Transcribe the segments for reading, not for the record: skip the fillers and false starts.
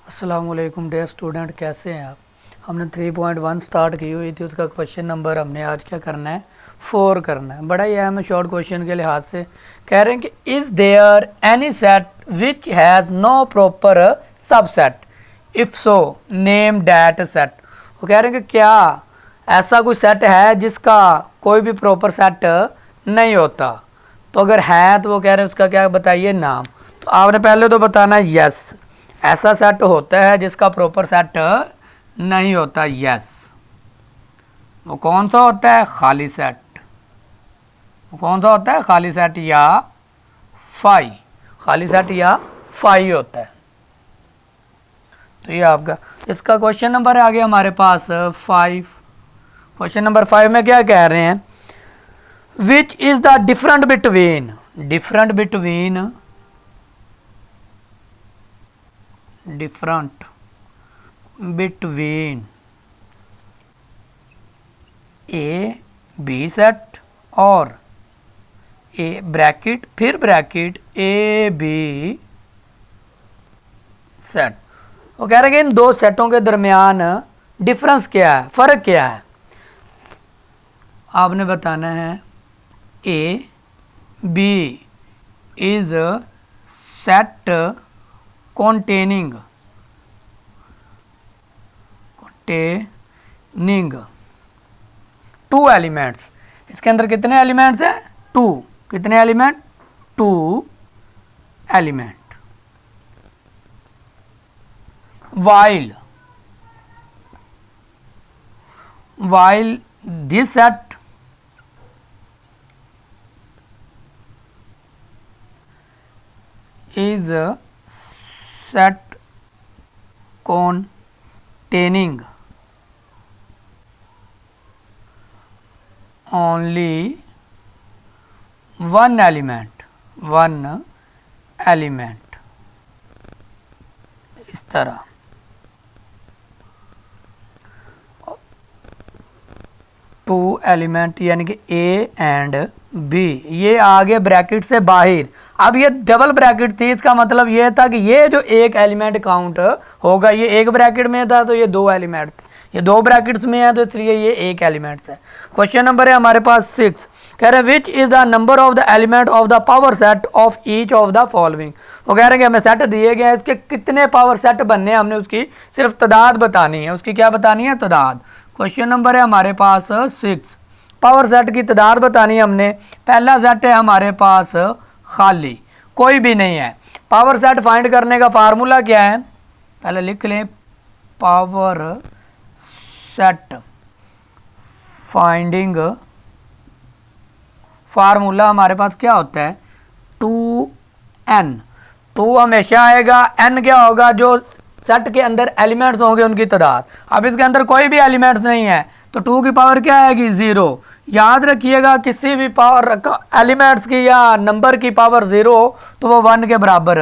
अस्सलामुअलैकुम dear student, कैसे हैं आप। हमने 3.1 स्टार्ट की हुई थी, उसका क्वेश्चन नंबर हमने आज क्या करना है 4 करना है। बड़ा ही अहम शॉर्ट क्वेश्चन के लिहाज से कह रहे हैं कि is there any set which has no proper subset, if so name that set. वो कह रहे हैं कि क्या ऐसा कोई सेट है जिसका कोई भी प्रॉपर सेट नहीं होता, तो अगर है तो वो कह रहे हैं उसका क्या बताइए नाम। तो आपने पहले तो बताना है यस, ऐसा सेट होता है जिसका प्रॉपर सेट नहीं होता। यस, वो कौन सा होता है? खाली सेट। वो कौन सा होता है? खाली सेट या फाई। खाली सेट या फाई होता है। तो ये आपका इसका क्वेश्चन नंबर है आगे हमारे पास 5। क्वेश्चन नंबर 5 में क्या कह रहे हैं? Which is the different between A B set और ए ब्रैकेट फिर ब्रैकेट ए बी सेट। वो कह रहे हैं कि इन दो सेटों के दरमियान डिफरेंस क्या है, फ़र्क क्या है। आपने बताना है A B is set containing two elements. इसके अंदर कितने एलिमेंट्स हैं? टू। कितने element? Two element. while this set is a set containing only one element इस तरह। टू एलिमेंट यानी कि ए एंड बी, ये आगे ब्रैकेट से बाहर। अब ये डबल ब्रैकेट थी, इसका मतलब ये था कि ये जो एक एलिमेंट काउंट होगा, ये एक ब्रैकेट में था तो ये दो एलिमेंट थे, ये दो ब्रैकेट्स में है तो इसलिए ये एक एलिमेंट है। क्वेश्चन नंबर है हमारे पास 6। कह रहे हैं which is the number of the element of the power set of each of the following. वो कह रहे हैं कि हमें सेट दिए गए हैं, इसके कितने पावर सेट बनने हैं, हमने उसकी सिर्फ तादाद बतानी है। उसकी क्या बतानी है? तादाद। क्वेश्चन नंबर है हमारे पास 6। पावर सेट की तादाद बतानी है हमने। पहला सेट है हमारे पास खाली, कोई भी नहीं है। पावर सेट फाइंड करने का फार्मूला क्या है? पहले लिख लें, पावर सेट फाइंडिंग फार्मूला हमारे पास क्या होता है? 2n। 2 हमेशा आएगा, n क्या होगा? जो सेट के अंदर एलिमेंट्स होंगे उनकी तादाद। अब इसके अंदर कोई भी एलिमेंट्स नहीं है तो 2 की पावर क्या आएगी? 0। याद रखिएगा, किसी भी पावर एलिमेंट्स की या नंबर की पावर 0 तो वो 1 के बराबर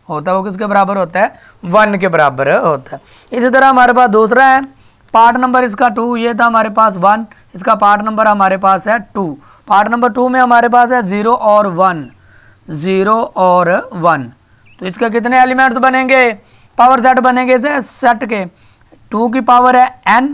होता है। वो किसके बराबर होता है? 1 के बराबर होता है। इसी तरह हमारे पास दूसरा है, पार्ट नंबर इसका 2, ये था हमारे पास 1, इसका पार्ट नंबर हमारे पास है 2। पार्ट नंबर 2 में हमारे पास है 0 और 1। तो इसके कितने एलिमेंट्स बनेंगे? पावर सेट बनेंगे इसे सेट के। 2 की पावर है n,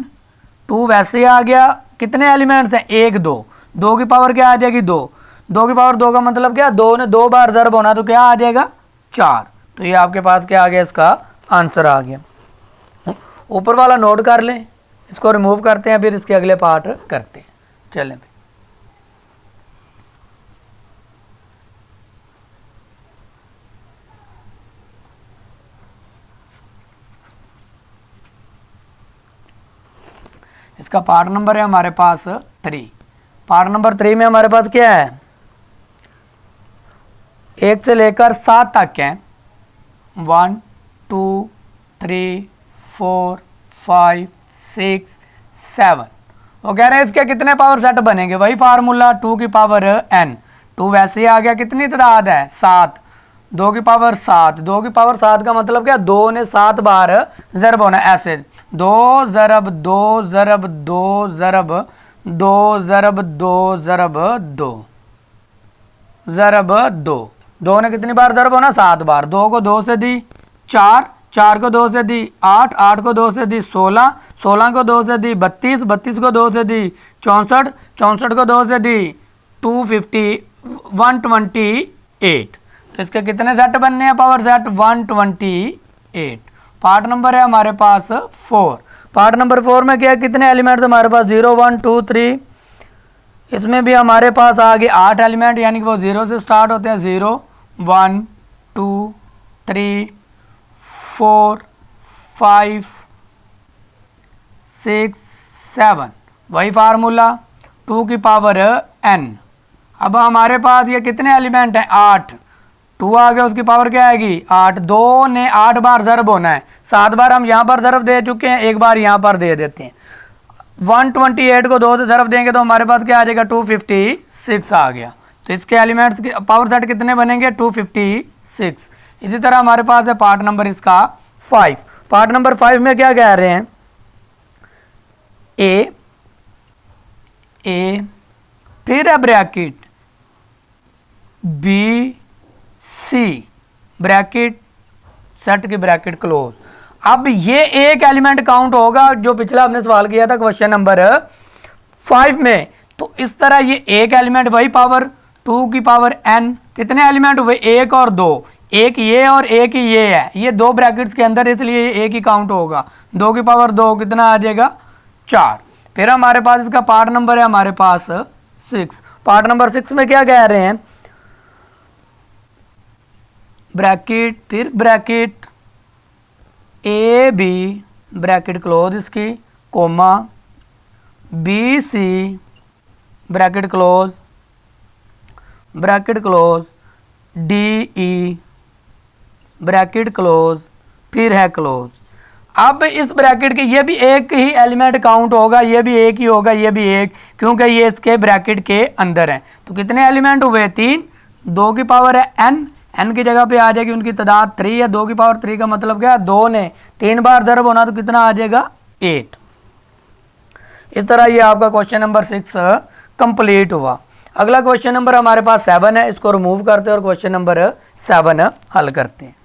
2 वैसे ही आ गया। कितने एलिमेंट्स हैं? 1 2। 2 की पावर क्या आ जाएगी? 2। 2 की पावर 2 का मतलब क्या? 2 ने 2 बार ज़र्ब होना तो क्या आ जाएगा? 4। तो ये आपके पास क्या आ गया? इसका आंसर आ गया। ऊपर वाला नोट कर लें, इसको रिमूव करते हैं, फिर इसके अगले पार्ट करते हैं। चलें भाई, इसका पार्ट नंबर है हमारे पास 3। पार्ट नंबर 3 में हमारे पास क्या है? 1 से लेकर 7 तक है। 1 2 3 4 5 6 7। वो कह रहे हैं इसके कितने पावर सेट बनेंगे? वही फार्मूला, 2 की पावर n। 2 वैसे ही आ गया। कितनी तादाद है? 7। 2 की पावर 7। 2 की पावर 7 का मतलब क्या? 2 ने 7 बार ज़रब होना है, ऐसे 2 ज़रब 2 ज़रब 2 ज़रब 2 ज़रब 2 ज़रब 2 ज़रब 2। 2 ने कितनी बार ज़रब होना? 7 बार। 2 को 2 से दी 4, 4 को 2 से दी 8, 8 को 2 से दी 16, 16 को 2 से दी 32, 32 को 2 से दी 64, 64 को 2 से दी 250, 128। तो इसके कितने सेट बनने हैं पावर सेट? 128। पार्ट नंबर है हमारे पास 4। पार्ट नंबर 4 में क्या कितने एलिमेंट्स हमारे पास? 0 1 2 3। इसमें भी हमारे पास आगे 8 एलिमेंट, यानी कि वो 0 से स्टार्ट होते हैं। 0 1 2 3 4 5 6 7। वही फार्मूला 2 की पावर n। अब हमारे पास ये कितने एलिमेंट हैं? 8। 2 आ गया, उसकी पावर क्या आएगी? 8। 2 ने 8 बार ज़रब होना है। 7 बार हम यहाँ पर ज़रब दे चुके हैं, एक बार यहाँ पर दे देते हैं। 128 को 2 से ज़रब देंगे तो हमारे पास क्या आ जाएगा? 256 आ गया। तो इसके एलिमेंट्स के पावर सेट कितने बनेंगे? 256। इसी तरह हमारे पास है पार्ट नंबर इसका 5। पार्ट नंबर 5 में क्या कह रहे हैं? ए फिर है bracket B C, bracket set की ब्रैकेट क्लोज। अब ये एक एलिमेंट काउंट होगा जो पिछला हमने सवाल किया था क्वेश्चन नंबर 5 में। तो इस तरह ये एक एलिमेंट, वही पावर 2 की पावर n। कितने एलिमेंट हुए? 1 और 2। एक ये और एक ही ये है, ये 2 ब्रैकेट्स के अंदर, इसलिए एक ही काउंट होगा। 2 की पावर 2 कितना आ जाएगा? 4। फिर हमारे पास इसका पार्ट नंबर है हमारे पास 6। पार्ट नंबर 6 में क्या कह रहे हैं? ब्रैकेट फिर bracket A B, bracket close इसकी, comma B C, bracket close, bracket close D E, bracket close, फिर है क्लोज। अब इस ब्रैकेट के ये भी एक ही एलिमेंट काउंट होगा, ये भी एक ही होगा, ये भी एक, क्योंकि ये इसके ब्रैकेट के अंदर है। तो कितने एलिमेंट हुए? 3। 2 की पावर है n, n की जगह पे आ जाएगी उनकी तादाद 3 है। 2 की पावर 3 का मतलब क्या है? 2 ने 3 बार ज़रब होना, तो कितना आ जाएगा? 8। इस तरह ये आपका क्वेश्चन नंबर 6 कंप्लीट हुआ। अगला क्वेश्चन नंबर हमारे पास 7 है, इसको रिमूव करते हैं और क्वेश्चन नंबर 7 हल करते हैं।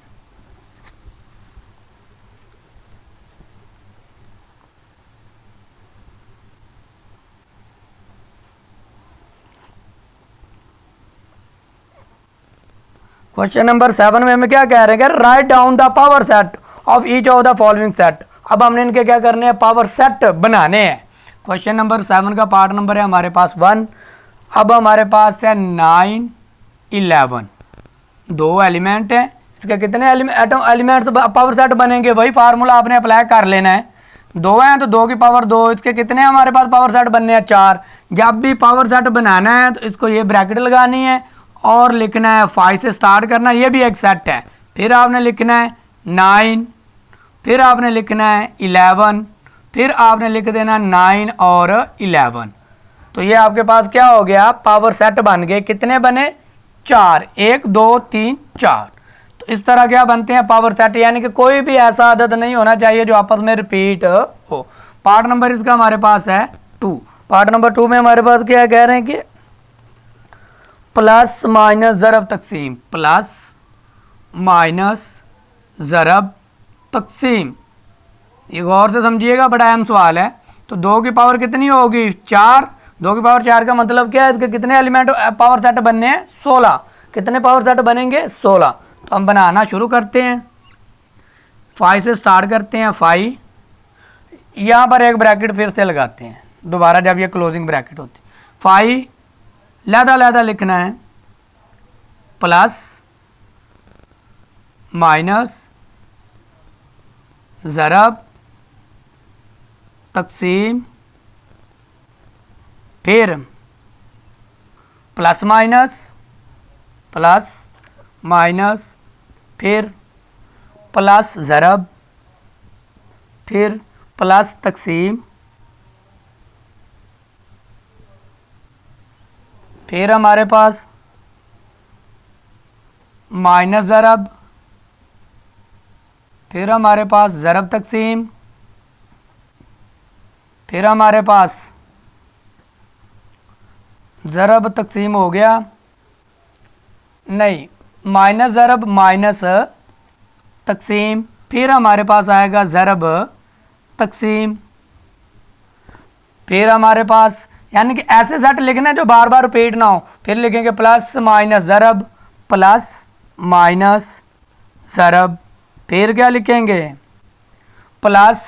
क्वेश्चन नंबर 7 में हमें क्या कह रहे हैं? Write down the power set of each of the following set. अब हमने इनके क्या करने हैं? पावर सेट बनाने हैं। क्वेश्चन नंबर 7 का पार्ट नंबर है हमारे पास 1। अब हमारे पास है 9 11, 2 एलिमेंट हैं। इसके कितने एलिमेंट्स पावर सेट बनेंगे? वही फार्मूला आपने अप्लाई कर लेना है। 2 हैं तो 2 की पावर 2। इसके कितने हमारे पास पावर सेट बनने हैं? 4। जब भी पावर सेट बनाना है तो इसको ये ब्रैकेट लगानी है और लिखना है 5 से स्टार्ट करना, ये भी एक सेट है। फिर आपने लिखना है 9, फिर आपने लिखना है 11, फिर आपने लिख देना 9 और 11। तो ये आपके पास क्या हो गया? पावर सेट बन गए। कितने बने? 4। 1 2 3 4। तो इस तरह क्या बनते हैं? Power set. यानी कि कोई भी ऐसा अदद नहीं होना चाहिए जो आपस में रिपीट हो। पार्ट नंबर इसका हमारे पास है 2। पार्ट नंबर 2 में हमारे पास क्या कह रहे हैं कि प्लस माइनस ज़रब तकसीम, प्लस माइनस ज़रब तकसीम। ये गौर से समझिएगा, बड़ा अहम सवाल है। तो 2 की पावर कितनी होगी? 4। 2 की पावर 4 का मतलब क्या है? इसके कितने एलिमेंट पावर सेट बनने हैं? 16। कितने पावर सेट बनेंगे? 16। तो हम बनाना शुरू करते हैं। 5 से स्टार्ट करते हैं। 5, यहाँ पर एक ब्रैकेट फिर से लगाते हैं दोबारा जब ये क्लोजिंग ब्रैकेट होती है। 5 लहदा लिखना है, प्लस माइनस ज़रब तकसीम, फिर प्लस माइनस, फिर प्लस ज़रब, फिर प्लस तकसीम, फिर हमारे पास माइनस ज़रब, फिर हमारे पास ज़रब तकसीम, फिर हमारे पास ज़रब तकसीम हो गया, नहीं माइनस ज़रब माइनस तकसीम, फिर हमारे पास आएगा ज़रब तकसीम, फिर हमारे पास यानी कि ऐसे सेट लिखना है जो बार बार रिपीट ना हो। फिर लिखेंगे प्लस माइनस ज़रब, प्लस माइनस ज़रब, फिर क्या लिखेंगे प्लस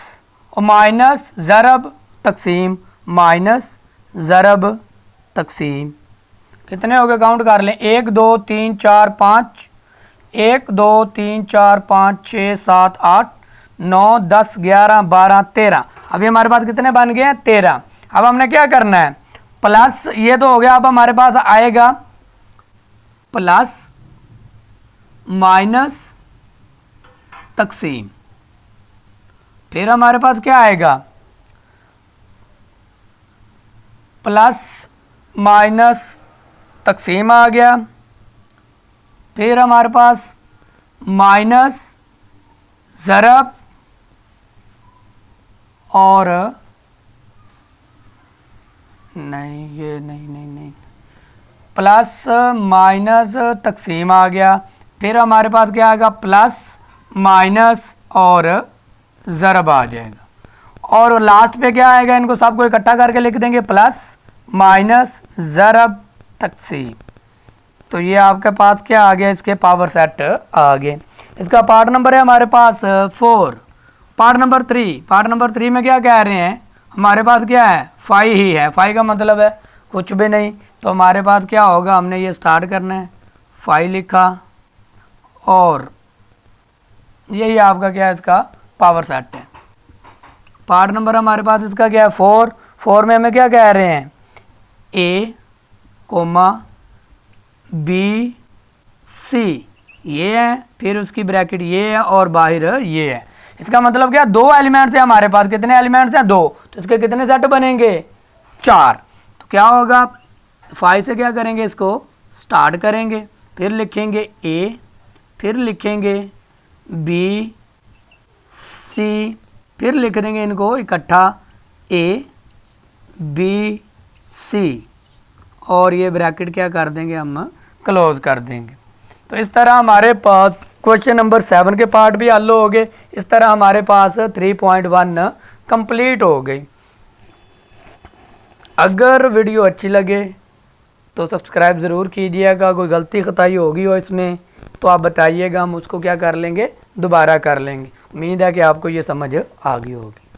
और माइनस ज़रब तकसीम, माइनस ज़रब तकसीम। कितने हो गए काउंट कर लें, 1 2 3 4 5, 1 2 3 4 5 6 7 8 9 10 11 12 13। अभी हमारे पास कितने बन गए हैं 13। अब हमने क्या करना है प्लस, ये तो हो गया। अब हमारे पास आएगा प्लस माइनस तकसीम, फिर हमारे पास क्या आएगा प्लस माइनस तकसीम आ गया, फिर हमारे पास माइनस ज़रब और नहीं प्लस माइनस तकसीम आ गया, फिर हमारे पास क्या आएगा प्लस माइनस और ज़रब आ जाएगा, और लास्ट पे क्या आएगा, इनको सबको इकट्ठा करके लिख देंगे प्लस माइनस ज़रब तकसीम। तो ये आपके पास क्या आ गया, इसके पावर सेट आ गए। इसका पार्ट नंबर है हमारे पास 4। पार्ट नंबर 3, पार्ट नंबर 3 में क्या कह रहे हैं, हमारे पास क्या है 5 ही है। 5 का मतलब है कुछ भी नहीं, तो हमारे पास क्या होगा, हमने ये स्टार्ट करना है, 5 लिखा और यही आपका क्या है इसका पावर सेट है। पार्ट नंबर हमारे पास इसका क्या है 4। 4 में हमें क्या कह रहे हैं ए कोमा बी सी ये है, फिर उसकी ब्रैकेट ये है और बाहर ये है। इसका मतलब क्या, 2 एलिमेंट्स हैं हमारे पास। कितने एलिमेंट्स हैं 2, तो इसके कितने सेट बनेंगे 4। तो क्या होगा 5 से क्या करेंगे, इसको स्टार्ट करेंगे, फिर लिखेंगे ए, फिर लिखेंगे बी सी, फिर लिख देंगे इनको इकट्ठा ए बी सी, और ये ब्रैकेट क्या कर देंगे हम क्लोज कर देंगे। तो इस तरह हमारे पास क्वेश्चन नंबर 7 के पार्ट भी हल हो गए। इस तरह हमारे पास 3.1 कंप्लीट हो गई। अगर वीडियो अच्छी लगे तो सब्सक्राइब ज़रूर कीजिएगा। कोई गलती खताई होगी हो इसमें तो आप बताइएगा, हम उसको क्या कर लेंगे दोबारा कर लेंगे। उम्मीद है कि आपको ये समझ आ गई होगी।